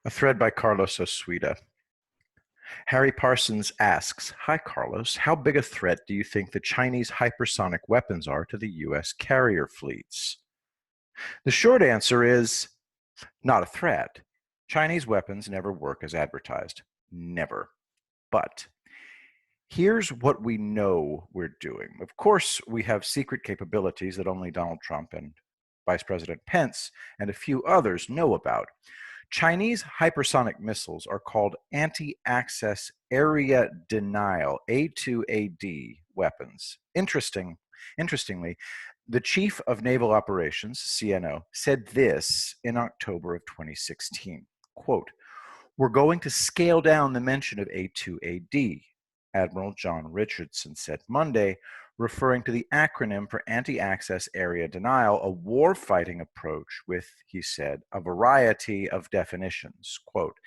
A thread by Carlos Osuida. Harry Parsons asks, "Hi Carlos, how big a threat do you think the Chinese hypersonic weapons are to the US carrier fleets?" The short answer is not a threat. Chinese weapons never work as advertised. Never. But here's what we know we're doing. Of course, we have secret capabilities that only Donald Trump and Vice President Pence and a few others know about. Chinese hypersonic missiles are called anti-access area denial, A2AD weapons. Interestingly, the Chief of Naval Operations, CNO, said this in October of 2016, quote, "We're going to scale down the mention of A2AD," Admiral John Richardson said Monday, referring to the acronym for anti-access area denial, a war-fighting approach with, he said, a variety of definitions. Quote,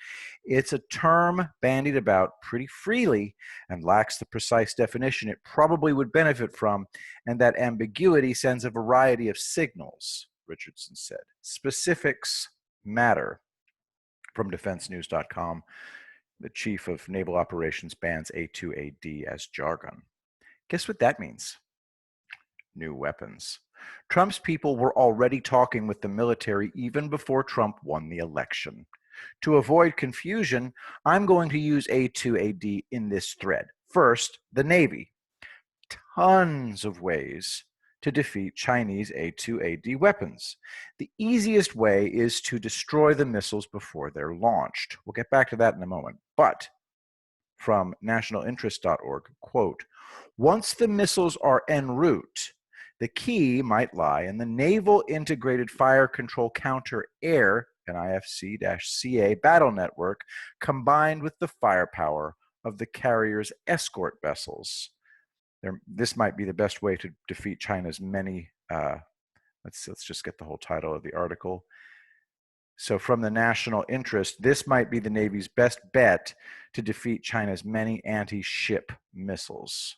"It's a term bandied about pretty freely and lacks the precise definition it probably would benefit from, and that ambiguity sends a variety of signals," Richardson said. "Specifics matter." From defensenews.com, the Chief of Naval Operations bans A2AD as jargon. Guess what that means? New weapons. Trump's people were already talking with the military even before Trump won the election. To avoid confusion, I'm going to use A2AD in this thread. First, the Navy. Tons of ways to defeat Chinese A2AD weapons. The easiest way is to destroy the missiles before they're launched. We'll get back to that in a moment. But from nationalinterest.org, quote, "Once the missiles are en route, the key might lie in the Naval Integrated Fire Control Counter-Air, NIFC-CA battle network, combined with the firepower of the carrier's escort vessels." This might be the best way to defeat China's many, let's just get the whole title of the article. So from the National Interest, this might be the Navy's best bet to defeat China's many anti-ship missiles.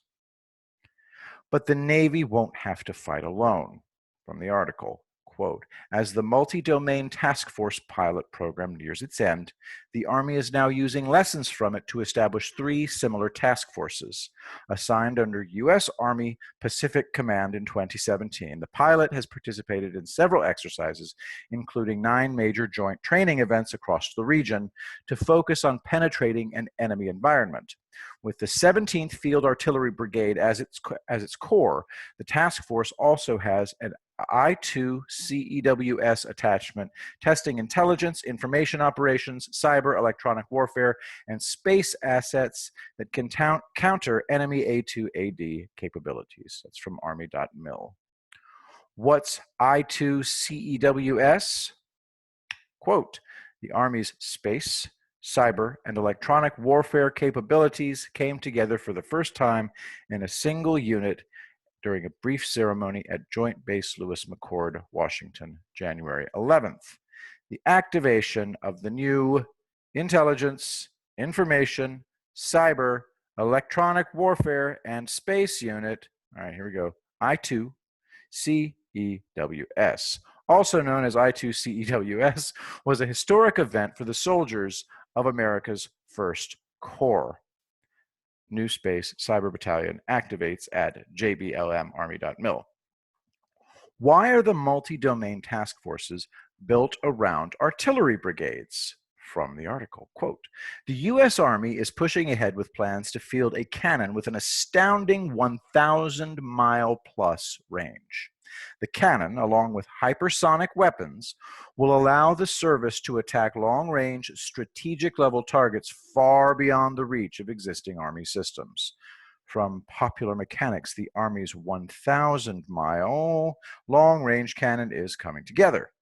But the Navy won't have to fight alone. From the article, quote, "As the multi-domain task force pilot program nears its end, the Army is now using lessons from it to establish 3 similar task forces. Assigned under U.S. Army Pacific Command in 2017, the pilot has participated in several exercises, including 9 major joint training events across the region, to focus on penetrating an enemy environment. With the 17th Field Artillery Brigade as its core, the task force also has an I2CEWS attachment, testing intelligence, information operations, cyber, electronic warfare, and space assets that can counter enemy A2AD capabilities." That's from Army.mil. What's I2CEWS? Quote, "The Army's space, cyber, and electronic warfare capabilities came together for the first time in a single unit during a brief ceremony at Joint Base Lewis McChord, Washington, January 11th. The activation of the new intelligence, information, cyber, electronic warfare, and space unit," all right, here we go, I2CEWS, also known as I2CEWS, was a historic event for the soldiers of America's First Corps. New Space Cyber Battalion activates at jblmarmy.mil. Why are the multi-domain task forces built around artillery brigades? From the article, quote, "The U.S. Army is pushing ahead with plans to field a cannon with an astounding 1,000-mile-plus range. The cannon, along with hypersonic weapons, will allow the service to attack long-range, strategic-level targets far beyond the reach of existing Army systems." From Popular Mechanics, the Army's 1,000-mile long-range cannon is coming together.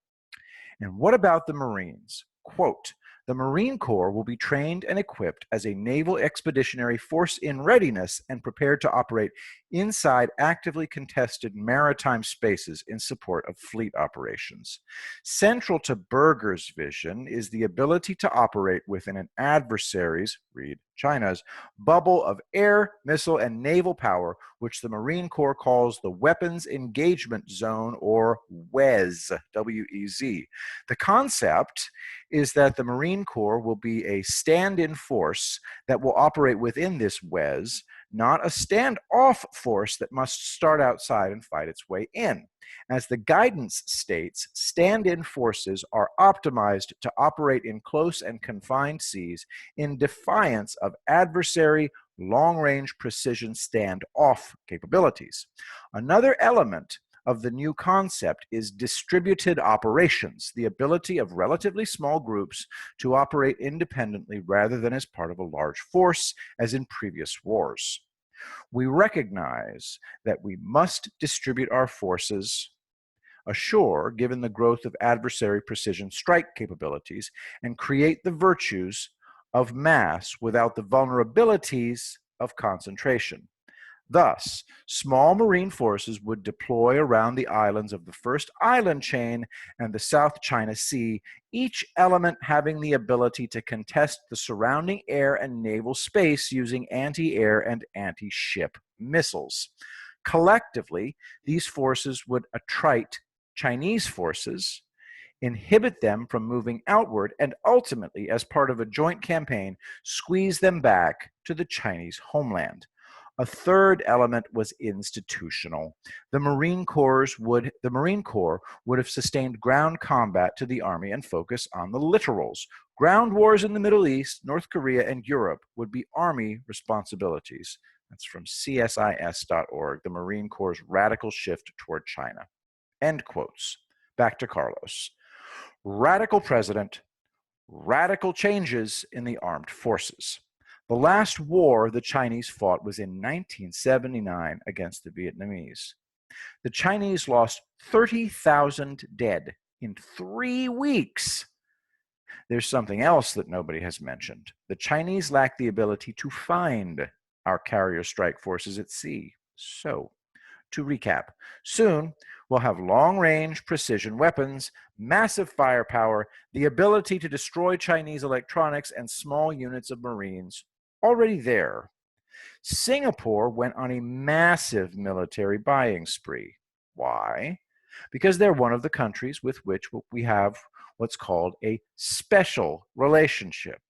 And what about the Marines? Quote, "The Marine Corps will be trained and equipped as a naval expeditionary force in readiness and prepared to operate inside actively contested maritime spaces in support of fleet operations. Central to Berger's vision is the ability to operate within an adversary's," read China's bubble of air, missile, and naval power, which the Marine Corps calls the Weapons Engagement Zone, or WEZ, W-E-Z. The concept is that the Marine Corps will be a stand-in force that will operate within this WEZ, not a stand-off force that must start outside and fight its way in. As the guidance states, stand-in forces are optimized to operate in close and confined seas in defiance of adversary long-range precision standoff capabilities. Another element of the new concept is distributed operations, the ability of relatively small groups to operate independently rather than as part of a large force, as in previous wars. We recognize that we must distribute our forces ashore, given the growth of adversary precision strike capabilities, and create the virtues of mass without the vulnerabilities of concentration. Thus, small marine forces would deploy around the islands of the first island chain and the South China Sea, each element having the ability to contest the surrounding air and naval space using anti-air and anti-ship missiles. Collectively, these forces would attrite Chinese forces, inhibit them from moving outward, and ultimately, as part of a joint campaign, squeeze them back to the Chinese homeland. A third element was institutional. The Marine Corps would have sustained ground combat to the Army and focus on the littorals. Ground wars in the Middle East, North Korea, and Europe would be Army responsibilities. That's from CSIS.org, the Marine Corps' radical shift toward China. End quotes. Back to Carlos. Radical president, radical changes in the armed forces. The last war the Chinese fought was in 1979 against the Vietnamese. The Chinese lost 30,000 dead in 3 weeks. There's something else that nobody has mentioned. The Chinese lack the ability to find our carrier strike forces at sea. So, to recap, soon we'll have long-range precision weapons, massive firepower, the ability to destroy Chinese electronics, and small units of Marines already there. Singapore went on a massive military buying spree. Why? Because they're one of the countries with which we have what's called a special relationship.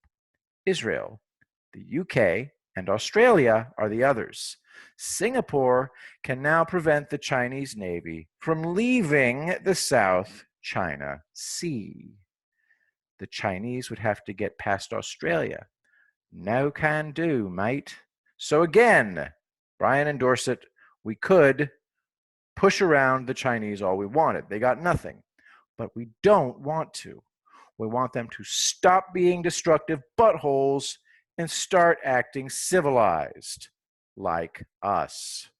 Israel, the UK, and Australia are the others. Singapore can now prevent the Chinese Navy from leaving the South China Sea. The Chinese would have to get past Australia. No can do, mate. So again, Brian and Dorset, we could push around the Chinese all we wanted. They got nothing. But we don't want to. We want them to stop being destructive buttholes and start acting civilized, like us.